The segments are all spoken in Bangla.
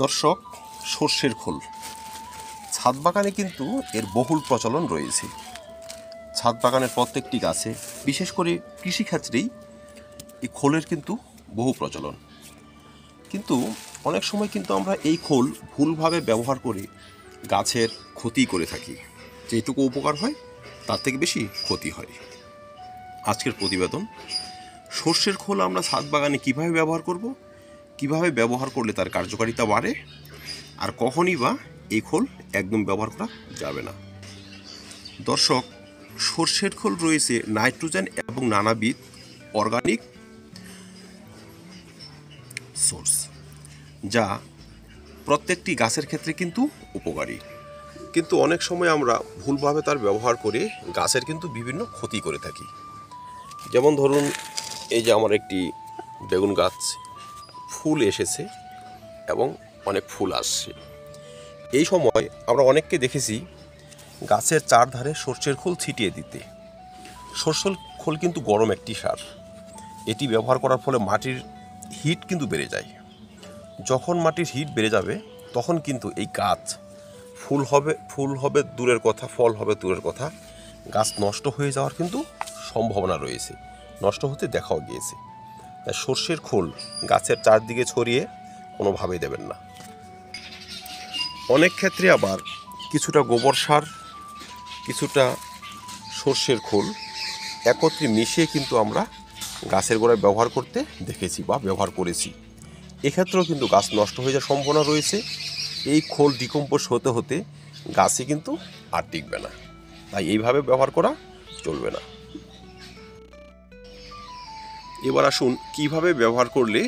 দর্শক, সর্ষের খোল ছাদ বাগানে কিন্তু এর বহুল প্রচলন রয়েছে। ছাদ বাগানের প্রত্যেকটি গাছে, বিশেষ করে কৃষিক্ষেত্রেই এই খোলের কিন্তু বহু প্রচলন। কিন্তু অনেক সময় কিন্তু আমরা এই খোল ভুলভাবে ব্যবহার করে গাছের ক্ষতি করে থাকি। যেটুকু উপকার হয় তার থেকে বেশি ক্ষতি হয়। আজকের প্রতিবেদন, সর্ষের খোল আমরা ছাদ বাগানে কীভাবে ব্যবহার করব, কিভাবে ব্যবহার করলে তার কার্যকারিতা বাড়ে, আর কখনই বা এই খোল একদম ব্যবহার করা যাবে না। দর্শক, সর্ষের খোল রয়েছে নাইট্রোজেন এবং নানাবিধ অর্গানিক সোর্স, যা প্রত্যেকটি গাছের ক্ষেত্রে কিন্তু উপকারী। কিন্তু অনেক সময় আমরা ভুলভাবে তার ব্যবহার করে গাছের কিন্তু বিভিন্ন ক্ষতি করে থাকি। যেমন ধরুন, এই যে আমার একটি বেগুন গাছ, ফুল এসেছে এবং অনেক ফুল আসছে। এই সময় আমরা অনেককে দেখেছি গাছের চারধারে সর্ষের খোল ছিটিয়ে দিতে। সর্ষের খোল কিন্তু গরম একটি সার। এটি ব্যবহার করার ফলে মাটির হিট কিন্তু বেড়ে যায়। যখন মাটির হিট বেড়ে যাবে তখন কিন্তু এই গাছ ফুল হবে দূরের কথা, ফল হবে দূরের কথা, গাছ নষ্ট হয়ে যাওয়ার কিন্তু সম্ভাবনা রয়েছে, নষ্ট হতে দেখাও গিয়েছে। তাই সর্ষের খোল গাছের চারদিকে ছড়িয়ে কোনোভাবেই দেবেন না। অনেক ক্ষেত্রে আবার কিছুটা গোবর সার, কিছুটা সর্ষের খোল একত্রে মিশিয়ে কিন্তু আমরা গাছের গোড়ায় ব্যবহার করতে দেখেছি বা ব্যবহার করেছি। এক্ষেত্রেও কিন্তু গাছ নষ্ট হয়ে যাওয়ার সম্ভাবনা রয়েছে। এই খোল ডিকম্পোজ হতে হতে গাছে কিন্তু আর টিকবে না। তাই এইভাবে ব্যবহার করা চলবে না। এবার আসুন কিভাবে ব্যবহার করলে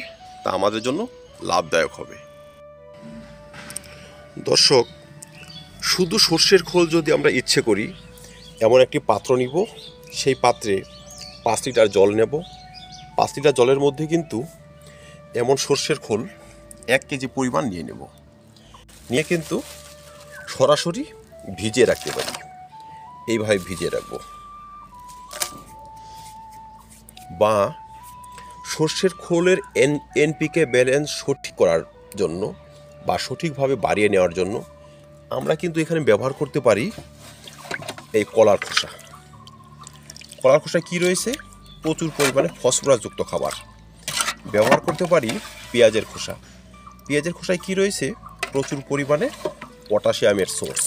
তা আমাদের জন্য লাভদায়ক হবে। দর্শক, শুধু সর্ষের খোল যদি আমরা ইচ্ছে করি, এমন একটি পাত্র নিব, সেই পাত্রে 5 লিটার জল নেব। 5 লিটার জলের মধ্যে কিন্তু এমন সর্ষের খোল 1 কেজি পরিমাণ নিয়ে নেব। নিয়ে কিন্তু সরাসরি ভিজিয়ে রাখতে পারি। এইভাবে ভিজিয়ে রাখব। বা সর্ষের খোলের এনপিকে ব্যালেন্স সঠিক করার জন্য বা সঠিকভাবে বাড়িয়ে নেওয়ার জন্য আমরা কিন্তু এখানে ব্যবহার করতে পারি এই কলার খোসা। কলার খোসা কী রয়েছে? প্রচুর পরিমাণে ফসফরাসযুক্ত খাবার। ব্যবহার করতে পারি পেঁয়াজের খোসা। পেঁয়াজের খোসায় কী রয়েছে? প্রচুর পরিমাণে পটাশিয়ামের সোর্স।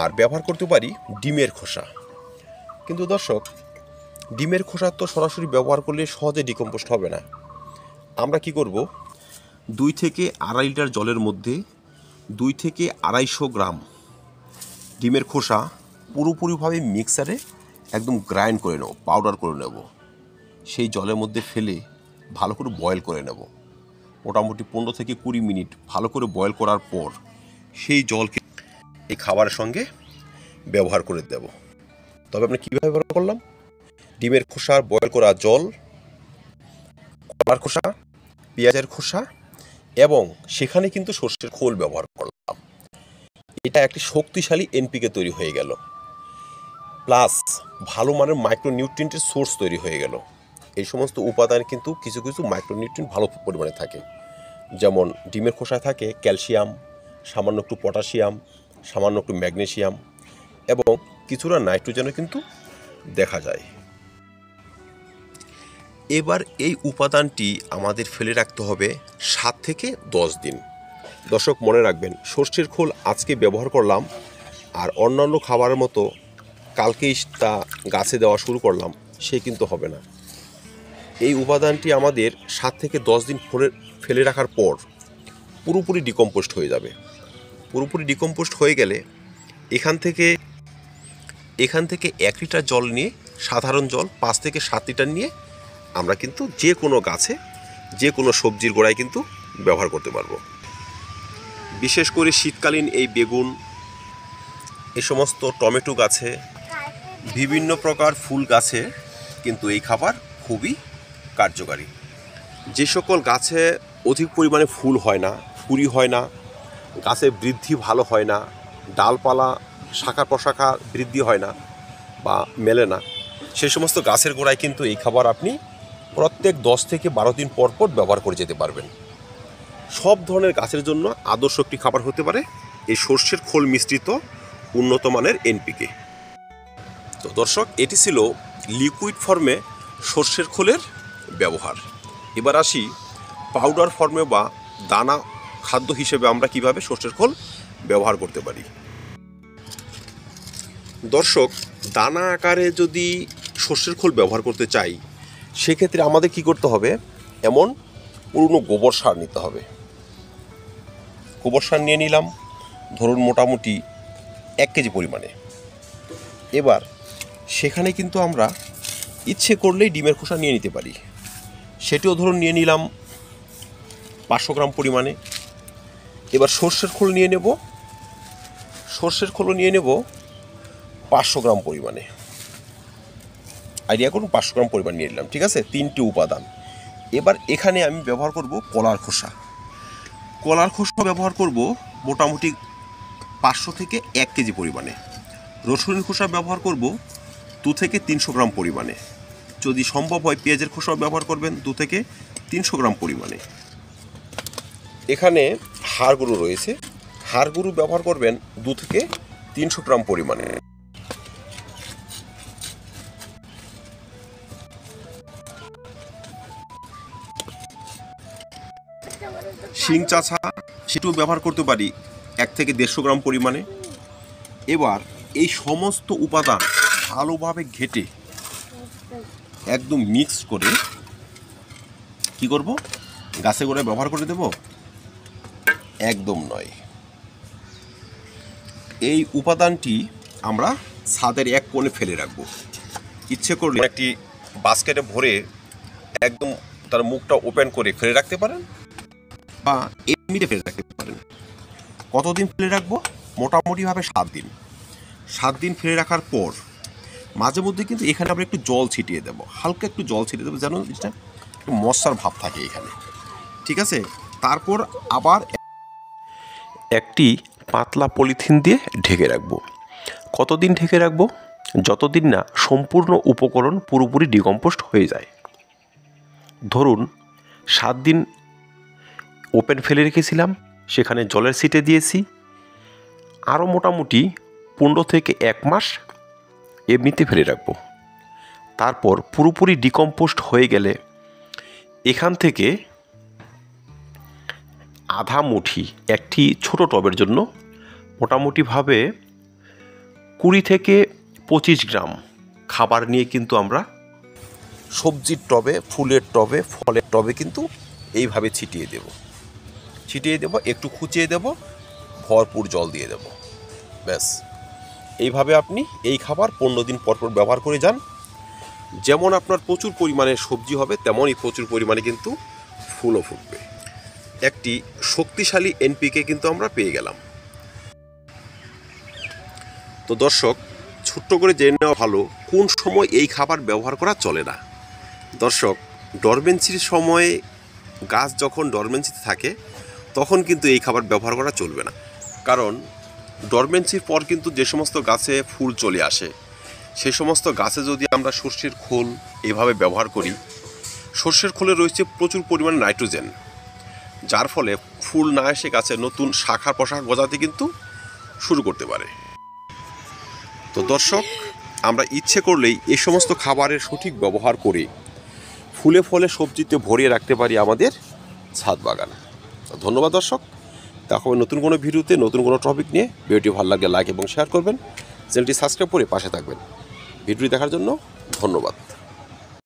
আর ব্যবহার করতে পারি ডিমের খোসা। কিন্তু দর্শক, ডিমের খোসা তো সরাসরি ব্যবহার করলে সহজে ডিকম্পোস্ট হবে না। আমরা কি করব? 2 থেকে 2.5 লিটার জলের মধ্যে 2 থেকে 250 গ্রাম ডিমের খোসা পুরোপুরিভাবে মিক্সারে একদম গ্রাইন্ড করে নেব, পাউডার করে নেব। সেই জলের মধ্যে ফেলে ভালো করে বয়েল করে নেব। মোটামুটি 15 থেকে 20 মিনিট ভালো করে বয়েল করার পর সেই জলকে এই খাবারের সঙ্গে ব্যবহার করে দেব। তবে আপনি কীভাবে ব্যবহার করলাম? ডিমের খোসা, বয়েল করা জল, কলার খোসা, পেঁয়াজের খোসা এবং সেখানে কিন্তু সর্ষের খোল ব্যবহার করলাম। এটা একটি শক্তিশালী এনপিকে তৈরি হয়ে গেল, প্লাস ভালো মানের মাইক্রোনিউট্রিয়েন্টের সোর্স তৈরি হয়ে গেল। এই সমস্ত উপাদান কিন্তু কিছু কিছু মাইক্রোনিউট্রিয়েন্ট ভালো পরিমাণে থাকে। যেমন ডিমের খোসায় থাকে ক্যালসিয়াম, সামান্য একটু পটাশিয়াম, সামান্য একটু ম্যাগনেসিয়াম এবং কিছুটা নাইট্রোজেনও কিন্তু দেখা যায়। এবার এই উপাদানটি আমাদের ফেলে রাখতে হবে 7 থেকে 10 দিন। দর্শক, মনে রাখবেন, সর্ষের খোল আজকে ব্যবহার করলাম আর অন্যান্য খাবারের মতো কালকেই তা গাছে দেওয়া শুরু করলাম, সে কিন্তু হবে না। এই উপাদানটি আমাদের 7 থেকে 10 দিন ফেলে রাখার পর পুরোপুরি ডিকম্পোস্ট হয়ে যাবে। পুরোপুরি ডিকম্পোস্ট হয়ে গেলে এখান থেকে 1 লিটার জল নিয়ে, সাধারণ জল 5 থেকে 7 লিটার নিয়ে আমরা কিন্তু যে কোনো গাছে, যে কোনো সবজির গোড়ায় কিন্তু ব্যবহার করতে পারবো। বিশেষ করে শীতকালীন এই বেগুন, এই সমস্ত টমেটো গাছে, বিভিন্ন প্রকার ফুল গাছে কিন্তু এই খাবার খুবই কার্যকারী। যে সকল গাছে অধিক পরিমাণে ফুল হয় না, কুঁড়ি হয় না, গাছের বৃদ্ধি ভালো হয় না, ডালপালা শাখা প্রশাখা বৃদ্ধি হয় না বা মেলে না, সেই সমস্ত গাছের গোড়ায় কিন্তু এই খাবার আপনি প্রত্যেক 10 থেকে 12 দিন পর পর ব্যবহার করে যেতে পারবেন। সব ধরনের গাছের জন্য আদর্শ একটি খাবার হতে পারে এই সর্ষের খোল মিশ্রিত উন্নত মানের এনপিকে। তো দর্শক, এটি ছিল লিকুইড ফর্মে সর্ষের খোলের ব্যবহার। এবার আসি পাউডার ফর্মে বা দানা খাদ্য হিসেবে আমরা কিভাবে সর্ষের খোল ব্যবহার করতে পারি। দর্শক, দানা আকারে যদি সর্ষের খোল ব্যবহার করতে চাই সেক্ষেত্রে আমাদের কি করতে হবে, এমন পুরনো গোবর সার নিতে হবে। গোবর সার নিয়ে নিলাম, ধরুন মোটামুটি 1 কেজি পরিমাণে। এবার সেখানে কিন্তু আমরা ইচ্ছে করলেই ডিমের খোসা নিয়ে নিতে পারি, সেটিও ধরুন নিয়ে নিলাম 500 গ্রাম পরিমাণে। এবার সর্ষের খোল নিয়ে নেব, সর্ষের খোলও নিয়ে নেব 500 গ্রাম পরিমাণে। আইডিয়া করুন, 500 গ্রাম পরিমাণ নিয়ে নিলাম, ঠিক আছে, 3টি উপাদান। এবার এখানে আমি ব্যবহার করব কলার খোসা। কলার খোসা ব্যবহার করব মোটামুটি 500 থেকে 1 কেজি পরিমাণে। রসুনের খোসা ব্যবহার করব 2 থেকে 300 গ্রাম পরিমাণে। যদি সম্ভব হয় পেঁয়াজের খোসাও ব্যবহার করবেন 2 থেকে 300 গ্রাম পরিমাণে। এখানে হাড় গরু রয়েছে, হাড় গরু ব্যবহার করবেন 2 থেকে 300 গ্রাম পরিমাণে। শিং চাছা সেটাও ব্যবহার করতে পারি 1 থেকে 150 গ্রাম পরিমাণে। এবার এই সমস্ত উপাদান ভালোভাবে ঘেটে একদম মিক্স করে কি করব, গাছে গোড়ায় ব্যবহার করে দেব? একদম নয়। এই উপাদানটি আমরা ছাদের এক কোণে ফেলে রাখবো। ইচ্ছে করলে একটি বাস্কেটে ভরে একদম তার মুখটা ওপেন করে ফেলে রাখতে পারেন বা এমনিতে ফেলে রাখতে পারেন। কতদিন ফেলে রাখবো? মোটামুটিভাবে 7 দিন। 7 দিন ফেলে রাখার পর মাঝে মধ্যে কিন্তু এখানে আমরা একটু জল ছিটিয়ে দেবো, হালকা একটু জল ছিটিয়ে দেবো, যেন জিনিসটা একটু মশার ভাব থাকে এখানে, ঠিক আছে। তারপর আবার একটি পাতলা পলিথিন দিয়ে ঢেকে রাখবো। কতদিন ঢেকে রাখবো? যতদিন না সম্পূর্ণ উপকরণ পুরোপুরি ডিকম্পোস্ট হয়ে যায়। ধরুন 7 দিন ওপেন ফেলে রেখেছিলাম, সেখানে জলের ছিটে দিয়েছি, আরও মোটামুটি 15 থেকে 1 মাস এমনিতে ফেলে রাখবো। তারপর পুরোপুরি ডিকম্পোস্ট হয়ে গেলে এখান থেকে আধা মুঠি একটি ছোট টবের জন্য মোটামুটিভাবে 20 থেকে 25 গ্রাম খাবার নিয়ে কিন্তু আমরা সবজির টবে, ফুলের টবে, ফলের টবে কিন্তু এইভাবে ছিটিয়ে দেব, একটু খুঁচিয়ে দেব, ভরপুর জল দিয়ে দেব, ব্যাস। এইভাবে আপনি এই খাবার 15 দিন পর পর ব্যবহার করে যান। যেমন আপনার প্রচুর পরিমাণে সবজি হবে, তেমনই প্রচুর পরিমাণে কিন্তু ফুলও ফুটবে। একটি শক্তিশালী এনপিকে কিন্তু আমরা পেয়ে গেলাম। তো দর্শক, ছোট্ট করে জেনে নেওয়া ভালো কোন সময় এই খাবার ব্যবহার করা চলে না। দর্শক, ডরমেন্সির সময়ে গাছ যখন ডরমেন্সিতে থাকে তখন কিন্তু এই খাবার ব্যবহার করা চলবে না, কারণ ডরমেন্সির পর কিন্তু যে সমস্ত গাছে ফুল চলে আসে সেই সমস্ত গাছে যদি আমরা সর্ষের খোল এভাবে ব্যবহার করি, সর্ষের খোলে রয়েছে প্রচুর পরিমাণে নাইট্রোজেন, যার ফলে ফুল না এসে গাছে নতুন শাখা প্রশাখা গজাতে কিন্তু শুরু করতে পারে। তো দর্শক, আমরা ইচ্ছে করলেই এই সমস্ত খাবারের সঠিক ব্যবহার করে ফুলে ফলে সবজিতে ভরিয়ে রাখতে পারি আমাদের ছাদ বাগান। ধন্যবাদ দর্শক, দেখা হবে নতুন কোনো ভিডিওতে নতুন কোনো টপিক নিয়ে। ভিডিওটি ভালো লাগলে লাইক এবং শেয়ার করবেন, চ্যানেলটি সাবস্ক্রাইব করে পাশে থাকবেন। ভিডিওটি দেখার জন্য ধন্যবাদ।